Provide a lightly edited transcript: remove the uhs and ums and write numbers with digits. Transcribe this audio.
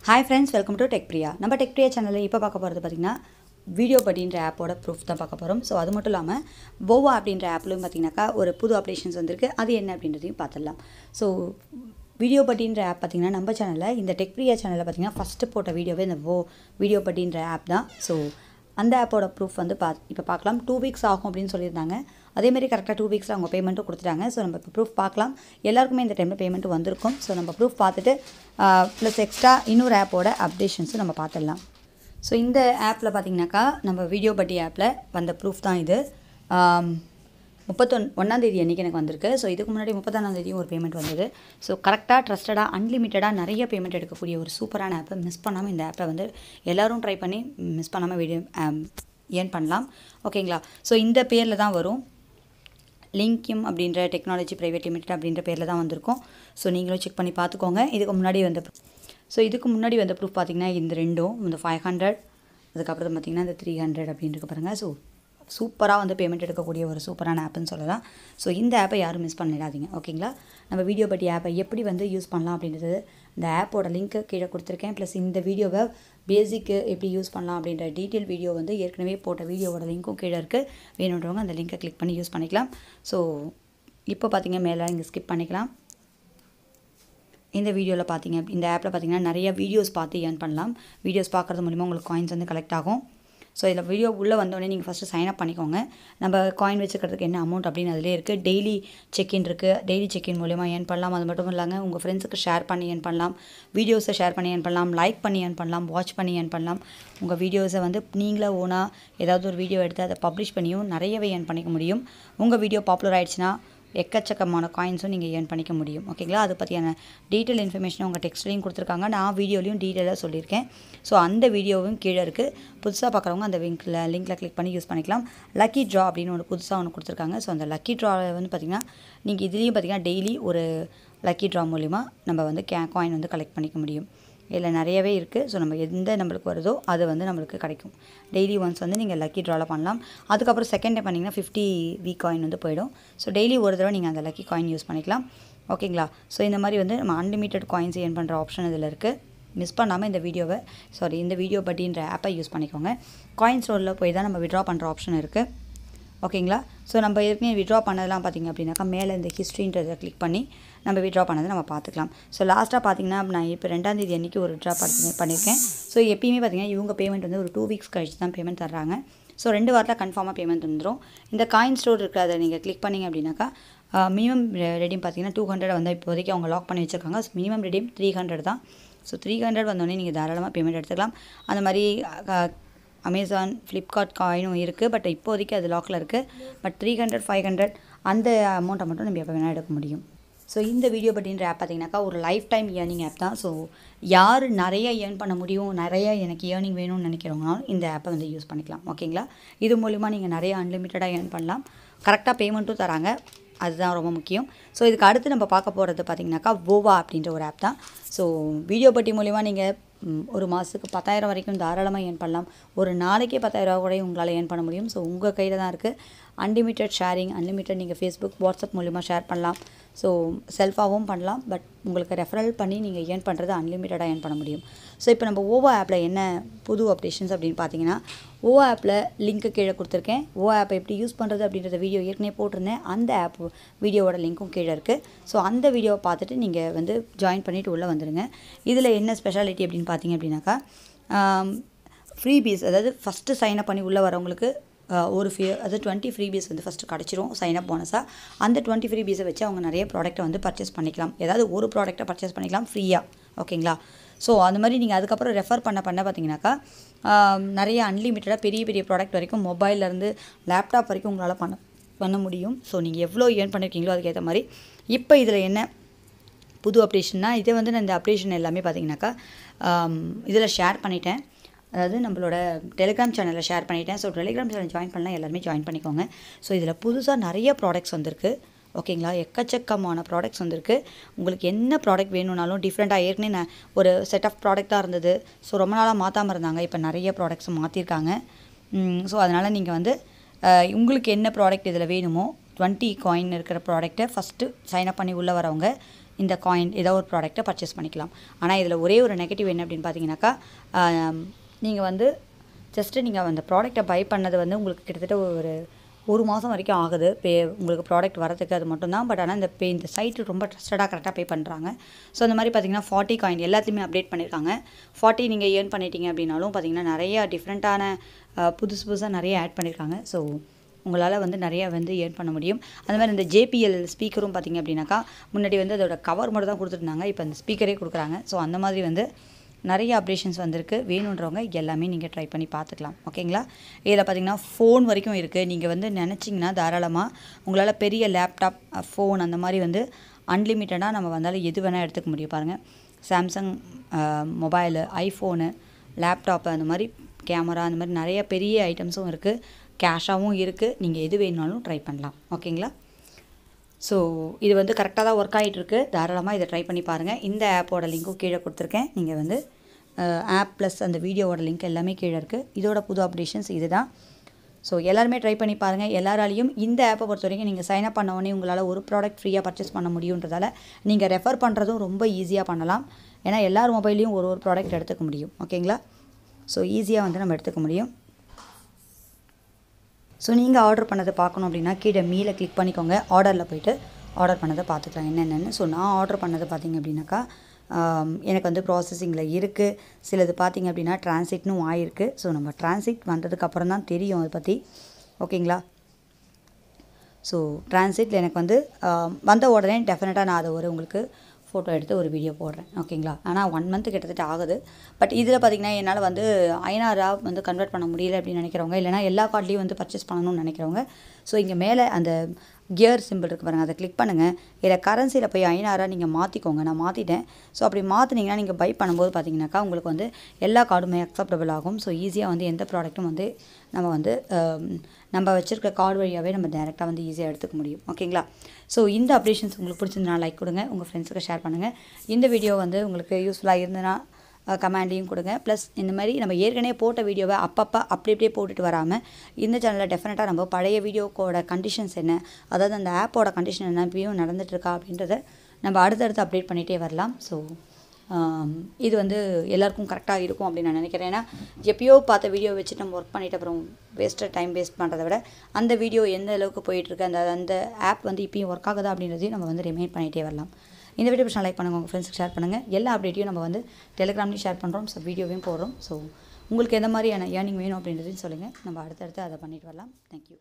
Hi friends, welcome to Tech Priya. நம்ம Tech Priya channel இப்போ பார்க்க போறது பாத்தீங்கன்னா வீடியோ படின்ற ஆப்போட ப்ரூஃப் தான் பார்க்க போறோம். சோ அது மட்டும் இல்லாம போவா அப்படின்ற ஆப்லயும் பாத்தீங்கன்னாக்கா ஒரு புது அப்டேஷன்ஸ் வந்திருக்கு. அது என்ன அப்படின்றதையும் பார்த்துடலாம். சோ வீடியோ படின்ற ஆப் பாத்தீங்கன்னா நம்ம சேனல்ல இந்த Tech Priya சேனல்ல பாத்தீங்கன்னா ஃபர்ஸ்ட் போட்ட வீடியோவே இந்த வீடியோ படின்ற ஆப் தான். சோ அந்த ஆப்போட ப்ரூஃப் வந்து இப்போ பார்க்கலாம். 2 வீக்ஸ் ஆகும் அப்படின்னு சொல்லியிருந்தாங்க. அதே மாதிரி கரெக்டாக 2 வீக்ஸில் அவங்க பேமெண்ட்டும் கொடுத்துட்டாங்க. ஸோ நம்ம இப்போ ப்ரூஃப் பார்க்கலாம். எல்லாருக்குமே இந்த டைமில் பேமெண்ட் வந்திருக்கும். ஸோ நம்ம ப்ரூஃப் பார்த்துட்டு ப்ளஸ் எக்ஸ்ட்ரா இன்னொரு ஆப்போட அப்டேஷன்ஸும் நம்ம பார்த்துடலாம். ஸோ இந்த ஆப்பில் பார்த்தீங்கன்னாக்கா நம்ம வீடியோ பட்டி ஆப்பில் வந்த ப்ரூஃப் தான் இது. 31 அன்றைக்கி எனக்கு வந்திருக்கு. ஸோ இதுக்கு முன்னாடி 31 ஒரு பேமெண்ட் வந்தது. ஸோ கரெக்டாக ட்ரஸ்டடாக அன்லிமிட்டடாக நிறைய பேமெண்ட் எடுக்கக்கூடிய ஒரு சூப்பரான ஆப்பை மிஸ் பண்ணாமல் இந்த ஆப்பை வந்து எல்லோரும் ட்ரை பண்ணி மிஸ் பண்ணாமல் வீடியோ ஏர்ன் பண்ணலாம். ஓகேங்களா? ஸோ இந்த பேரில் தான் வரும். லிங்கியம் அப்படின்ற டெக்னாலஜி ப்ரைவேட் லிமிடெட் அப்படின்ற பேரில் தான் வந்திருக்கும். ஸோ நீங்களும் செக் பண்ணி பார்த்துக்கோங்க. இதுக்கு முன்னாடி வந்த ப்ரூஃப் பார்த்தீங்கன்னா இந்த ரெண்டும் இந்த 500 அதுக்கப்புறம் பார்த்தீங்கன்னா இந்த 300 அப்படின்ட்டு பாருங்கள். ஸோ சூப்பராக வந்து பேமெண்ட் எடுக்கக்கூடிய ஒரு சூப்பரான ஆப்புன்னு சொல்லலாம். ஸோ இந்த ஆப்பை யாரும் மிஸ் பண்ணிடாதீங்க. ஓகேங்களா? நம்ம வீடியோ பட்டி ஆப்பை எப்படி வந்து யூஸ் பண்ணலாம் அப்படின்றது இந்த ஆப்போட லிங்க்கு கீழே கொடுத்துருக்கேன். ப்ளஸ் இந்த வீடியோவை பேசிக்கு எப்படி யூஸ் பண்ணலாம் அப்படின்ற டீட்டெயில் வீடியோ வந்து ஏற்கனவே போட்ட வீடியோவோட லிங்க்கும் கீழே இருக்குது. வேணுன்றவங்க அந்த லிங்க்கை கிளிக் பண்ணி யூஸ் பண்ணிக்கலாம். ஸோ இப்போ பார்த்தீங்க மேலே இங்கே ஸ்கிப் பண்ணிக்கலாம். இந்த வீடியோவில் பார்த்தீங்க இந்த ஆப்பில் பார்த்தீங்கன்னா நிறைய வீடியோஸ் பார்த்து ஏர்ன் பண்ணலாம். வீடியோஸ் பார்க்குறது மூலிமா உங்களுக்கு காயின்ஸ் வந்து கலெக்ட் ஆகும். ஸோ இதில் வீடியோ உள்ளே வந்தோடனே நீங்கள் ஃபஸ்ட்டு சைன் அப் பண்ணிக்கோங்க. நம்ம காயின் வச்சுக்கிறதுக்கு என்ன அமௌண்ட் அப்படின்னு அதிலே இருக்குது. டெய்லி செக்இன் இருக்குது. டெய்லி செக்இன் மூலிமா ஏர்ன் பண்ணலாம். அது மட்டும் இல்லாமல் உங்கள் ஃப்ரெண்ட்ஸுக்கு ஷேர் பண்ணி ஏர்ன் பண்ணலாம். வீடியோஸை ஷேர் பண்ணி ஏர்ன் பண்ணலாம். லைக் பண்ணி ஏர்ன் பண்ணலாம். வாட்ச் பண்ணி ஏர்ன் பண்ணலாம். உங்கள் வீடியோஸை வந்து நீங்களே ஓனாக ஏதாவது ஒரு வீடியோ எடுத்து அதை பப்ளிஷ் பண்ணியும் நிறையவே ஏர்ன் பண்ணிக்க முடியும். உங்கள் வீடியோ பாப்புலர் ஆகிடுச்சுன்னா எக்கச்சக்கமான காயின்ஸும் நீங்கள் ஏர்ன் பண்ணிக்க முடியும். ஓகேங்களா? அதை பற்றியான டீட்டெயில் இன்ஃபர்மேஷன் உங்கள் டெக்ஸ்ட்லையும் கொடுத்துருக்காங்க. நான் வீடியோலையும் டீட்டெயிலாக சொல்லியிருக்கேன். ஸோ அந்த வீடியோவும் கீழே இருக்குது. புதுசாக பார்க்குறவங்க அந்த லிங்க்கில் கிளிக் பண்ணி யூஸ் பண்ணிக்கலாம். லக்கி ட்ரா அப்படின்னு புதுசாக ஒன்று கொடுத்துருக்காங்க. ஸோ அந்த லக்கி ட்ரா வந்து பார்த்திங்கன்னா நீங்கள் இதுலேயும் பார்த்திங்கன்னா டெய்லி ஒரு லக்கி ட்ரா மூலிமா நம்ம வந்து காயின் வந்து கலெக்ட் பண்ணிக்க முடியும். இதில் நிறையவே இருக்குது. ஸோ நம்ம எந்த நம்மளுக்கு வருதோ அது வந்து நம்மளுக்கு கிடைக்கும். டெய்லி ஒன்ஸ் வந்து நீங்கள் லக்கி ட்ராவில் பண்ணலாம். அதுக்கப்புறம் செகண்ட் டைம் பண்ணிங்கன்னா 50 வீக் காயின் வந்து போயிடும். ஸோ டெய்லி ஒரு தடவை நீங்கள் அந்த லக்கி காயின் யூஸ் பண்ணிக்கலாம். ஓகேங்களா? ஸோ இந்த மாதிரி வந்து நம்ம அன்லிமிட்டட் காயின்ஸ் ஏர்ன் பண்ணுற ஆப்ஷன் இதில் இருக்குது. மிஸ் பண்ணாமல் இந்த வீடியோ பட்டின்ற ஆப்பை யூஸ் பண்ணிக்கோங்க. காயின் ஸ்டோரில் போய் தான் நம்ம விட்ரா பண்ணுற ஆப்ஷன் இருக்குது. ஓகேங்களா? ஸோ நம்ம ஏற்கனவே விட்ரா பண்ணதெல்லாம் பார்த்திங்க அப்படின்னாக்கா மேலே இந்த ஹிஸ்ட்ரின்றதை கிளிக் பண்ணி நம்ம விட்ரா பண்ணதை நம்ம பார்த்துக்கலாம். ஸோ லாஸ்ட்டாக பார்த்திங்கன்னா நான் இப்போ 2 அன்றைக்கி ஒரு விட்ரா பண்ணியிருக்கேன். ஸோ எப்பயுமே பார்த்திங்கன்னா இவங்க பேமெண்ட் வந்து ஒரு 2 வீக்ஸ் கழிச்சு தான் பேமெண்ட் தர்றாங்க. ஸோ 2 வாரத்தில் கன்ஃபார்மாக பேமெண்ட் வந்துடும். இந்த காயின் ஸ்டோர் இருக்கிறத நீங்கள் கிளிக் பண்ணிங்க அப்படின்னாக்கா மினிமம் ரெடீம் பார்த்திங்கன்னா 200 வந்து இப்போதைக்கு அவங்க லாக் பண்ணி வச்சுருக்காங்க. ஸோ மினிமம் ரெடீம் 300 தான். ஸோ 300 வந்தோடனே நீங்கள் தாராளமாக பேமெண்ட் எடுத்துக்கலாம். அந்த மாதிரி அமேசான், ஃப்ளிப்கார்ட் காயினும் இருக்குது. பட் இப்போதைக்கு அது லாக்கில் இருக்குது. பட் 300, 500 அந்த அமௌண்ட்டை மட்டும் நம்ம எப்போ வேணால் எடுக்க முடியும். ஸோ இந்த வீடியோ பட்டின்ற ஆப் பார்த்திங்கனாக்கா ஒரு லைஃப் டைம் ஏர்னிங் ஆப் தான். ஸோ யார் நிறைய ஏர்ன் பண்ண முடியும், நிறைய எனக்கு ஏர்னிங் வேணும்னு நினைக்கிறவங்கனாலும் இந்த ஆப்பை வந்து யூஸ் பண்ணிக்கலாம். ஓகேங்களா? இது மூலிமா நீங்கள் நிறைய அன்லிமிட்டடாக ஏர்ன் பண்ணலாம். கரெக்டாக பேமெண்ட்டும் தராங்க. அதுதான் ரொம்ப முக்கியம். ஸோ இதுக்கு அடுத்து நம்ம பார்க்க போகிறது பார்த்திங்கனாக்கா போவா அப்படின்ற ஒரு ஆப் தான். ஸோ வீடியோ பட்டி மூலிமா நீங்கள் ஒரு மாதத்துக்கு 10,000 வரைக்கும் தாராளமாக ஏர்ன் பண்ணலாம். ஒரு நாளைக்கே 10,000 கூட உங்களால் ஏர்ன் பண்ண முடியும். ஸோ உங்கள் கையில் தான் இருக்குது. அன்லிமிட்டட் ஷேரிங், அன்லிமிட்டட் நீங்கள் ஃபேஸ்புக், வாட்ஸ்அப் மூலிமா ஷேர் பண்ணலாம். ஸோ செல்ஃபாகவும் பண்ணலாம். பட் உங்களுக்கு ரெஃபரல் பண்ணி நீங்கள் ஏர்ன் பண்ணுறது அன்லிமிட்டடாக ஏர்ன் பண்ண முடியும். ஸோ இப்போ நம்ம ஓவா ஆப்பில் என்ன புது அப்டேஷன்ஸ் அப்படின்னு பார்த்தீங்கன்னா ஓவா ஆப்பில் லிங்க்கு கீழே கொடுத்துருக்கேன். ஓவா ஆப்பை எப்படி யூஸ் பண்ணுறது அப்படின்றத வீடியோ ஏற்கனவே போட்டிருந்தேன். அந்த ஆப் வீடியோவோட லிங்க்கும் கீழே இருக்குது. ஸோ அந்த வீடியோவை பார்த்துட்டு நீங்கள் வந்து ஜாயின் பண்ணிவிட்டு உள்ளே வந்துடுங்க. இதில் என்ன ஸ்பெஷாலிட்டி அப்படின்னு பார்த்தீங்க அப்படின்னாக்கா ஃப்ரீபீஸ், அதாவது ஃபஸ்ட்டு சைன் அப் பண்ணி உள்ளே வரவங்களுக்கு அதாவது 20 ஃப்ரீபீஸ் வந்து ஃபஸ்ட்டு கிடச்சிரும் சைனப் போனஸாக. அந்த 20 ஃப்ரீபீஸை வச்சு அவங்க நிறைய ப்ராடக்ட்டை வந்து பர்ச்சேஸ் பண்ணிக்கலாம். ஏதாவது ஒரு ப்ராடக்ட்டை பர்ச்சேஸ் பண்ணிக்கலாம் ஃப்ரீயாக. ஓகேங்களா? ஸோ அந்த மாதிரி நீங்கள் அதுக்கப்புறம் ரெஃபர் பண்ண பார்த்தீங்கன்னாக்கா நிறைய அன்லிமிட்டடாக பெரிய பெரிய ப்ராடக்ட் வரைக்கும் மொபைல்லேருந்து லேப்டாப் வரைக்கும் உங்களால் பண்ண முடியும். ஸோ நீங்கள் எவ்வளோ ஏர்ன் பண்ணியிருக்கீங்களோ அதுக்கேற்ற மாதிரி. இப்போ இதில் என்ன புது அப்டேஷன்னா இதை வந்து நான் இந்த அப்டேஷன் எல்லாமே பார்த்தீங்கன்னாக்கா இதில் ஷேர் பண்ணிட்டேன். அதாவது நம்மளோட டெலிகிராம் சேனலில் ஷேர் பண்ணிட்டேன். ஸோ டெலிகிராம் சேனல் ஜாயின் பண்ணலாம், எல்லாருமே ஜாயின் பண்ணிக்கோங்க. ஸோ இதில் புதுசாக நிறைய ப்ராடக்ட்ஸ் வந்திருக்கு. ஓகேங்களா? எக்கச்சக்கமான ப்ராடக்ட்ஸ் வந்திருக்கு. உங்களுக்கு என்ன ப்ராடக்ட் வேணும்னாலும் டிஃப்ரெண்ட்டாக ஏற்கனவே நான் ஒரு செட் ஆஃப் ப்ராடக்டாக இருந்தது. ஸோ ரொம்ப நாளாக மாற்றாமல் இருந்தாங்க. இப்போ நிறைய ப்ராடக்ட்ஸ் மாற்றிருக்காங்க. ஸோ அதனால் நீங்கள் வந்து உங்களுக்கு என்ன ப்ராடக்ட் இதில் வேணுமோ 20 காயின் இருக்கிற ப்ராடக்ட்டை ஃபஸ்ட்டு சைன் அப் பண்ணி உள்ளே வரவங்க இந்த காயின் ஏதோ ஒரு ப்ராடக்ட்டை பர்ச்சேஸ் பண்ணிக்கலாம். ஆனால் இதில் ஒரே ஒரு நெகட்டிவ் என்ன அப்படின்னு பார்த்தீங்கன்னாக்கா, நீங்கள் வந்து ஜஸ்ட்டு நீங்கள் அந்த ப்ராடக்ட்டை பை பண்ணது வந்து உங்களுக்கு கிட்டத்தட்ட ஒரு மாதம் வரைக்கும் ஆகுது உங்களுக்கு ப்ராடக்ட் வரதுக்கு, அது மட்டும்தான். பட் ஆனால் இந்த சைட்டு ரொம்ப ட்ரஸ்டடாக கரெக்டாக பே பண்ணுறாங்க. ஸோ அந்த மாதிரி பார்த்தீங்கன்னா 40 காயின் எல்லாத்தையுமே அப்டேட் பண்ணியிருக்காங்க. 40 நீங்கள் ஏர்ன் பண்ணிட்டீங்க அப்படின்னாலும் பார்த்தீங்கன்னா நிறையா டிஃப்ரெண்ட்டான புதுசாக நிறைய ஆட் பண்ணியிருக்காங்க. ஸோ உங்களால் வந்து நிறையா வந்து ஏர்ன் பண்ண முடியும். அந்த மாதிரி இந்த JBL ஸ்பீக்கரும் பார்த்தீங்க அப்படின்னாக்கா, முன்னாடி வந்து அதோட கவர் மட்டும் தான் கொடுத்துருந்தாங்க, இப்போ அந்த ஸ்பீக்கரே கொடுக்குறாங்க. ஸோ அந்த மாதிரி வந்து நிறைய அப்டேஷன்ஸ் வந்திருக்கு. வேணுன்றவங்க எல்லாமே நீங்கள் ட்ரை பண்ணி பார்த்துக்கலாம். ஓகேங்களா? இதில் பார்த்தீங்கன்னா ஃபோன் வரைக்கும் இருக்குது. நீங்கள் வந்து நினச்சிங்கன்னா தாராளமாக உங்களால் பெரிய லேப்டாப், ஃபோன் அந்த மாதிரி வந்து அன்லிமிட்டடாக நம்ம வந்தாலும் எது வேணால் எடுத்துக்க முடியும். பாருங்கள், சாம்சங் மொபைலு, ஐஃபோனு, லேப்டாப்பு, அந்த மாதிரி கேமரா, அந்த மாதிரி நிறைய பெரிய ஐட்டம்ஸும் இருக்குது. கேஷாகவும் இருக்குது. நீங்கள் எது வேணுனாலும் ட்ரை பண்ணலாம். ஓகேங்களா? ஸோ இது வந்து கரெக்டாக தான் ஒர்க் ஆகிட்டுருக்கு. தாராளமாக இதை ட்ரை பண்ணி பாருங்கள். இந்த ஆப்போட லிங்க்கும் கீழே கொடுத்துருக்கேன். நீங்கள் வந்து ஆப் ப்ளஸ் அந்த வீடியோவோட லிங்க் எல்லாமே கீழே இருக்குது. இதோட புது அப்டேஷன்ஸ் இது தான். ஸோ எல்லாருமே ட்ரை பண்ணி பாருங்கள். எல்லாராலையும் இந்த ஆப்பை பொறுத்த வரைக்கும் நீங்கள் சைன் அப் பண்ண உடனே உங்களால் ஒரு ப்ராடக்ட் ஃப்ரீயாக பர்ச்சேஸ் பண்ண முடியுன்றதால நீங்கள் ரெஃபர் பண்ணுறதும் ரொம்ப ஈஸியாக பண்ணலாம். ஏன்னா எல்லார் மொபைல்லையும் ஒரு ப்ராடக்ட் எடுத்துக்க முடியும். ஓகேங்களா? ஸோ ஈஸியாக வந்து நம்ம எடுத்துக்க முடியும். ஸோ நீங்கள் ஆர்டர் பண்ணதை பார்க்கணும் அப்படின்னா கீழே மீலை கிளிக் பண்ணிக்கோங்க. ஆர்டரில் போய்ட்டு ஆர்டர் பண்ணதை பார்த்துக்கலாம் என்னென்னு. ஸோ நான் ஆர்டர் பண்ணது பார்த்திங்க அப்படின்னாக்கா, எனக்கு வந்து ப்ராசஸிங்கில் இருக்குது. சிலது பார்த்திங்க அப்படின்னா டிரான்சிட்னும் ஆகிருக்கு. ஸோ நம்ம டிரான்சிட் வந்ததுக்கப்புறம் தான் தெரியும் அதை பற்றி. ஓகேங்களா? ஸோ டிரான்சிட்டில் எனக்கு வந்து வந்த உடனே டெஃபினட்டாக நான் அதை உங்களுக்கு ஃபோட்டோ எடுத்து ஒரு வீடியோ போடுறேன். ஓகேங்களா? ஆனால் 1 மந்த் கிட்டத்தட்ட ஆகுது. பட் இதில் பார்த்திங்கன்னா என்னால் வந்து ஐநாராக வந்து கன்வெர்ட் பண்ண முடியல அப்படின்னு நினைக்கிறவங்க, இல்லைனா எல்லா கார்ட்லேயும் வந்து பர்ச்சேஸ் பண்ணணும்னு நினைக்கிறவங்க, ஸோ இங்கே மேலே அந்த கியர் சிம்பிள் இருக்குது பாருங்கள், அதை கிளிக் பண்ணுங்கள். இதில் கரன்சியில் போய் ஐநாராக நீங்கள் மாற்றிக்கோங்க. நான் மாற்றிட்டேன். ஸோ அப்படி மாற்றினீங்கன்னா நீங்கள் பை பண்ணும்போது பார்த்தீங்கன்னாக்கா உங்களுக்கு வந்து எல்லா கார்டுமே அக்செப்டபிள் ஆகும். ஸோ ஈஸியாக வந்து எந்த ப்ராடக்ட்டும் வந்து நம்ம வச்சுருக்க கார்டு வழியாகவே நம்ம டேரெக்டாக வந்து ஈஸியாக எடுத்துக்க முடியும். ஓகேங்களா? ஸோ இந்த அப்டேஷன்ஸ் உங்களுக்கு பிடிச்சிருந்தா லைக் கொடுங்க, உங்கள் ஃப்ரெண்ட்ஸுக்கு ஷேர் பண்ணுங்கள். இந்த வீடியோ வந்து உங்களுக்கு யூஸ்ஃபுல்லாக இருந்ததுன்னா கமெண்ட்டையும் கொடுங்க. ப்ளஸ் இந்த மாதிரி நம்ம ஏற்கனவே போட்ட வீடியோவை அப்பப்போ அப்படியே போட்டுட்டு வராமல் இந்த சேனலில் டெஃபினட்டாக நம்ம பழைய வீடியோக்கோட கண்டிஷன்ஸ் என்ன, அதாவது அந்த ஆப்போட கண்டிஷன் என்ன இப்பயும் நடந்துகிட்ருக்கா அப்படின்றத நம்ம அடுத்தடுத்து அப்டேட் பண்ணிகிட்டே வரலாம். ஸோ இது வந்து எல்லாருக்கும் கரெக்டாக இருக்கும் அப்படின்னு நான் நினைக்கிறேன். ஏன்னா எப்பயோ பார்த்த வீடியோ வச்சுட்டு நம்ம ஒர்க் பண்ணிவிட்டு அப்புறம் டைம் வேஸ்ட் பண்ணுறதை விட அந்த வீடியோ எந்த அளவுக்கு போயிட்டுருக்கு, அந்த ஆப் வந்து இப்பயும் ஒர்க் ஆகுதா அப்படின்றதையும் நம்ம வந்து ரிமைண்ட் பண்ணிகிட்டே வரலாம். இந்த வீடியோ பிடிச்சா லைக் பண்ணுங்கள், உங்கள் ஃப்ரெண்ட்ஸுக்கு ஷேர் பண்ணுங்கள். எல்லா அப்டேட்டையும் நம்ம வந்து டெலிகிராம்லேயும் ஷேர் பண்ணுறோம். ஸோ வீடியோவையும் போடுறோம். ஸோ உங்களுக்கு எந்த மாதிரியான ஏர்னிங் வேணும் அப்படின்றதையும் சொல்லுங்கள். நம்ம அடுத்தடுத்து அதை பண்ணிட்டு வரலாம். தேங்க்யூ.